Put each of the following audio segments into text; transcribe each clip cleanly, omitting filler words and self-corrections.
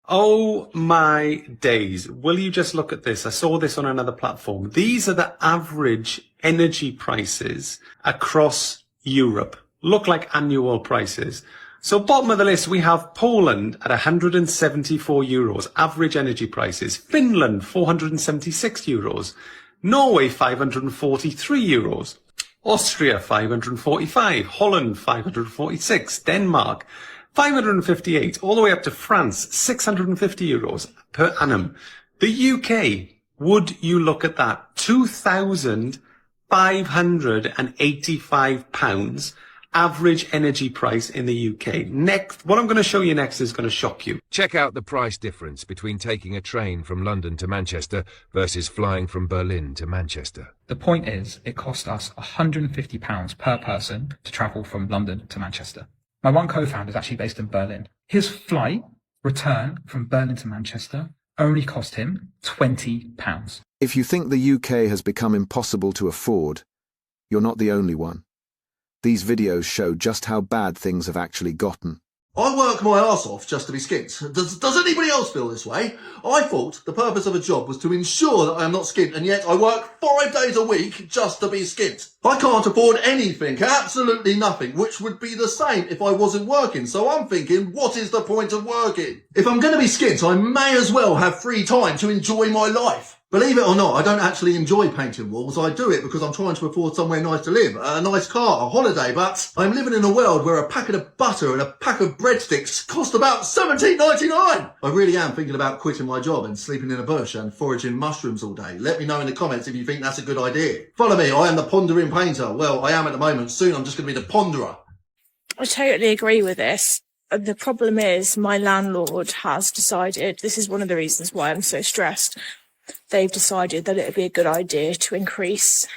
Oh my days. Will you just look at this? I saw this on another platform. These are the average energy prices across Europe. Look like annual prices. So bottom of the list, we have Poland at 174 euros, average energy prices. Finland, 476 euros. Norway, 543 euros. Austria, 545. Holland, 546. Denmark, 558, all the way up to France, 650 euros per annum. The UK, would you look at that? £2,585 average energy price in the UK. Next, what I'm going to show you next is going to shock you. Check out the price difference between taking a train from London to Manchester versus flying from Berlin to Manchester. The point is, it cost us £150 per person to travel from London to Manchester. My one co-founder is actually based in Berlin. His flight return from Berlin to Manchester only cost him £20. If you think the UK has become impossible to afford, you're not the only one. These videos show just how bad things have actually gotten. I work my arse off just to be skint. Does anybody else feel this way? I thought the purpose of a job was to ensure that I am not skint, and yet I work 5 days a week just to be skint. I can't afford anything, absolutely nothing, which would be the same if I wasn't working. So I'm thinking, what is the point of working? If I'm going to be skint, I may as well have free time to enjoy my life. Believe it or not, I don't actually enjoy painting walls. I do it because I'm trying to afford somewhere nice to live, a nice car, a holiday, but I'm living in a world where a packet of butter and a pack of breadsticks cost about $17.99. I really am thinking about quitting my job and sleeping in a bush and foraging mushrooms all day. Let me know in the comments if you think that's a good idea. Follow me, I am the pondering painter. Well, I am at the moment. Soon I'm just going to be the ponderer. I totally agree with this. The problem is my landlord has decided, this is one of the reasons why I'm so stressed, they've decided that it would be a good idea to increase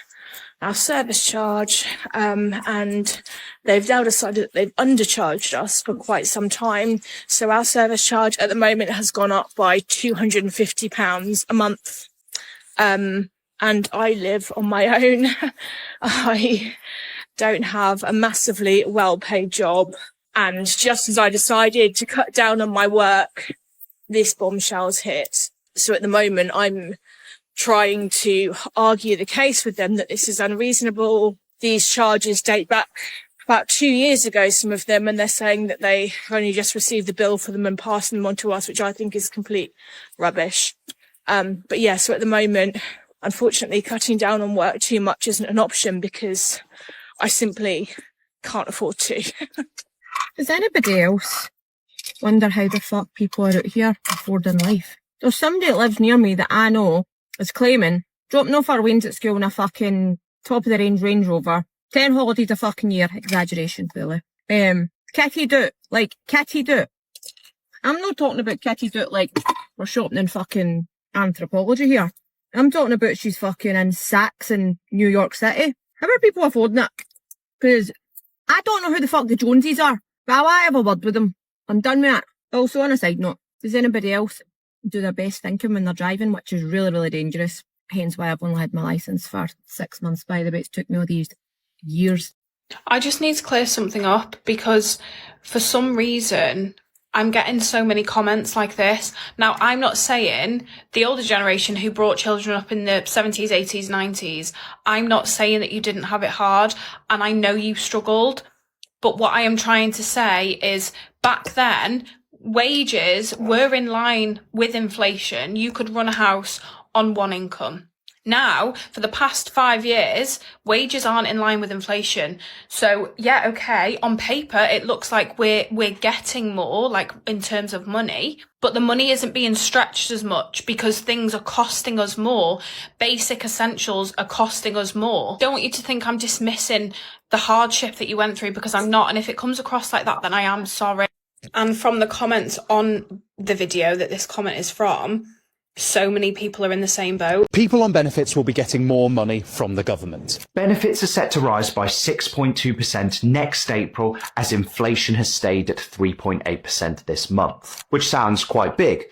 our service charge, and they've now decided that they've undercharged us for quite some time. So our service charge at the moment has gone up by £250 a month. And I live on my own. I don't have a massively well-paid job. And just as I decided to cut down on my work, this bombshell's hit. So at the moment, I'm trying to argue the case with them that this is unreasonable. These charges date back about 2 years ago, some of them, and they're saying that they only just received the bill for them and passed them on to us, which I think is complete rubbish. But yeah, so at the moment, unfortunately, cutting down on work too much isn't an option because I simply can't afford to. Does anybody else wonder how the fuck people are out here affording life? There's somebody that lives near me that I know is claiming dropping off our wains at school in a fucking top of the range Range Rover, 10 holidays a fucking year, exaggeration clearly. Kitty doot, like kitty doot. I'm not talking about kitty doot like we're shopping in fucking Anthropology here. I'm talking about she's fucking in Saks in New York City. How are people affording it? Because I don't know who the fuck the Joneses are, but I have a word with them. I'm done with it. Also, on a side note, does anybody else do their best thinking when they're driving, which is really, really dangerous? Hence why I've only had my licence for 6 months, by the way. It's took me all these years. I just need to clear something up because for some reason I'm getting so many comments like this. Now, I'm not saying the older generation who brought children up in the 70s, 80s, 90s, I'm not saying that you didn't have it hard, and I know you struggled. But what I am trying to say is back then, wages were in line with inflation. You could run a house on one income. Now, for the past 5 years, wages aren't in line with inflation. So, yeah, okay, on paper, it looks like we're getting more, like, in terms of money, but the money isn't being stretched as much because things are costing us more. Basic essentials are costing us more. Don't want you to think I'm dismissing the hardship that you went through, because I'm not. And if it comes across like that, then I am sorry. And from the comments on the video that this comment is from, so many people are in the same boat. People on benefits will be getting more money from the government. Benefits are set to rise by 6.2% next April as inflation has stayed at 3.8% this month, which sounds quite big,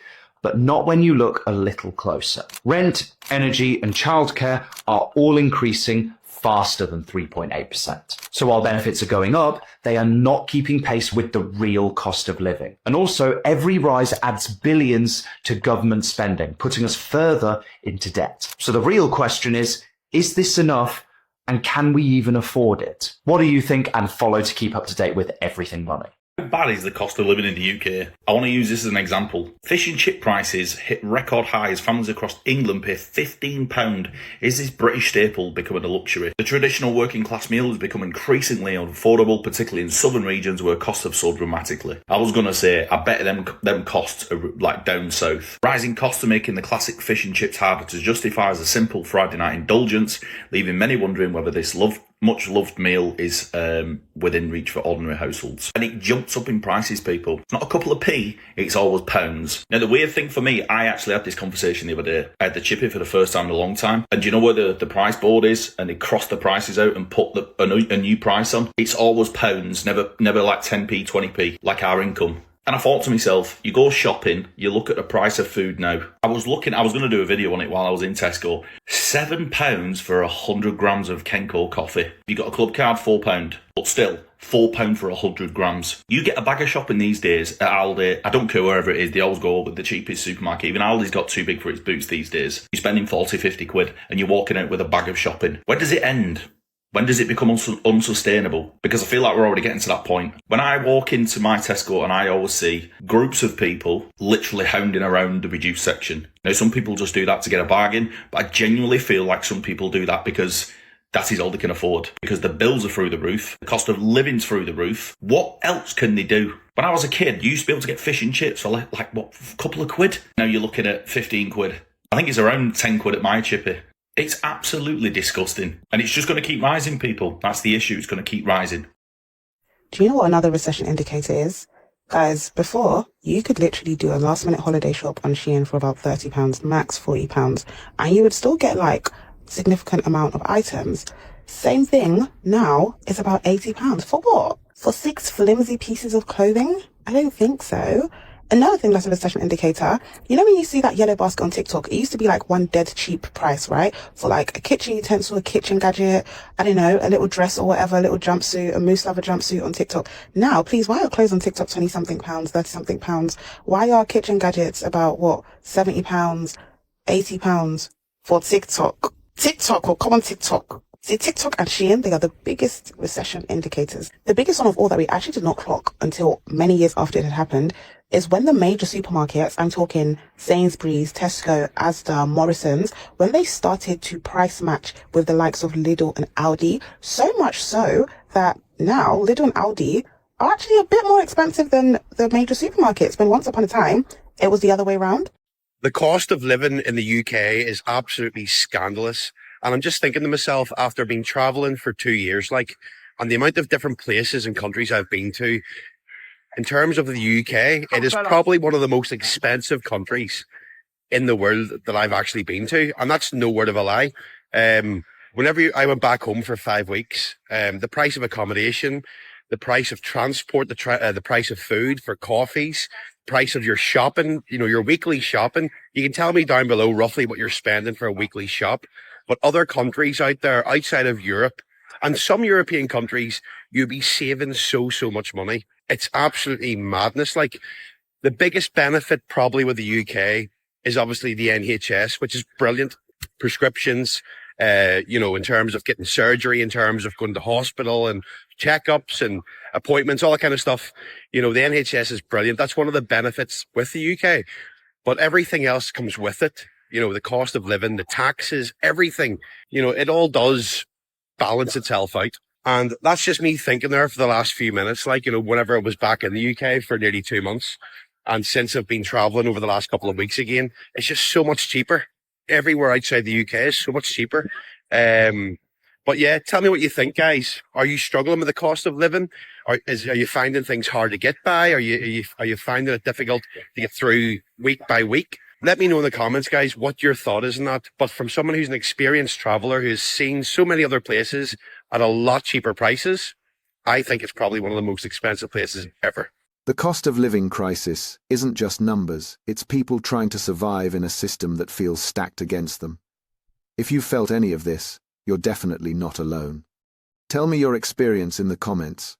but not when you look a little closer. Rent, energy and childcare are all increasing faster than 3.8%. So while benefits are going up, they are not keeping pace with the real cost of living. And also, every rise adds billions to government spending, putting us further into debt. So the real question is this enough? And can we even afford it? What do you think? And follow to keep up to date with everything money. How bad is the cost of living in the UK? I want to use this as an example. Fish and chip prices hit record highs. Families across England pay £15. Is this British staple becoming a luxury? The traditional working class meal has become increasingly unaffordable, particularly in southern regions where costs have soared dramatically. I was going to say, I bet them costs are like down south. Rising costs are making the classic fish and chips harder to justify as a simple Friday night indulgence, leaving many wondering whether this much loved meal is within reach for ordinary households. And it jumps up in prices, people. It's not a couple of p, it's always pounds. Now, the weird thing for me, I actually had this conversation the other day. I had the chippy for the first time in a long time. And do you know where the price board is? And they cross the prices out and put a new price on. It's always pounds, never like 10p, 20p, like our income. And I thought to myself, you go shopping, you look at the price of food now. I was going to do a video on it while I was in Tesco. £7 for 100 grams of Kenco coffee. You got a club card, £4. But still, £4 for 100 grams. You get a bag of shopping these days at Aldi. I don't care wherever it is, they always go with the cheapest supermarket. Even Aldi's got too big for its boots these days. You're spending 40, 50 quid and you're walking out with a bag of shopping. Where does it end? When does it become unsustainable? Because I feel like we're already getting to that point. When I walk into my Tesco and I always see groups of people literally hounding around the reduced section. Now, some people just do that to get a bargain, but I genuinely feel like some people do that because that is all they can afford. Because the bills are through the roof, the cost of living's through the roof. What else can they do? When I was a kid, you used to be able to get fish and chips for like a couple of quid? Now you're looking at 15 quid. I think it's around 10 quid at my chippy. It's absolutely disgusting. And it's just going to keep rising, people. That's the issue. It's going to keep rising. Do you know what another recession indicator is? Guys, before, you could literally do a last-minute holiday shop on Shein for about £30, max £40, and you would still get, like, significant amount of items. Same thing now is about £80. For what? For 6 flimsy pieces of clothing? I don't think so. Another thing that's a recession indicator, you know when you see that yellow basket on TikTok, it used to be like one dead cheap price, right? For like a kitchen utensil, a kitchen gadget, I don't know, a little dress or whatever, a little jumpsuit, a moose lover jumpsuit on TikTok. Now, please, why are clothes on TikTok 20 something pounds, 30 something pounds? Why are kitchen gadgets about what, £70, £80 for TikTok? TikTok, or come on TikTok. See, TikTok and Shein, they are the biggest recession indicators. The biggest one of all that we actually did not clock until many years after it had happened is when the major supermarkets, I'm talking Sainsbury's, Tesco, Asda, Morrison's, when they started to price match with the likes of Lidl and Aldi, so much so that now Lidl and Aldi are actually a bit more expensive than the major supermarkets, when once upon a time, it was the other way around. The cost of living in the UK is absolutely scandalous. And I'm just thinking to myself, after being traveling for 2 years, and the amount of different places and countries I've been to, in terms of the UK, it is probably one of the most expensive countries in the world that I've actually been to. And that's no word of a lie. Whenever I went back home for 5 weeks, the price of accommodation, the price of transport, the price of food for coffees, price of your shopping, your weekly shopping. You can tell me down below roughly what you're spending for a weekly shop. But other countries out there, outside of Europe, and some European countries, you'll be saving so much money. It's absolutely madness. The biggest benefit probably with the UK is obviously the NHS, which is brilliant. Prescriptions, in terms of getting surgery, in terms of going to hospital and checkups and appointments, all that kind of stuff. The NHS is brilliant. That's one of the benefits with the UK. But everything else comes with it. The cost of living, the taxes, everything, it all does balance itself out. And that's just me thinking there for the last few minutes, whenever I was back in the UK for nearly 2 months. And since I've been traveling over the last couple of weeks again, it's just so much cheaper. Everywhere outside the UK is so much cheaper. But yeah, tell me what you think, guys. Are you struggling with the cost of living? Are you finding things hard to get by? Are you finding it difficult to get through week by week? Let me know in the comments, guys, what your thought is on that. But from someone who's an experienced traveller who has seen so many other places at a lot cheaper prices, I think it's probably one of the most expensive places ever. The cost of living crisis isn't just numbers, it's people trying to survive in a system that feels stacked against them. If you've felt any of this, You're definitely not alone. Tell me your experience in the comments.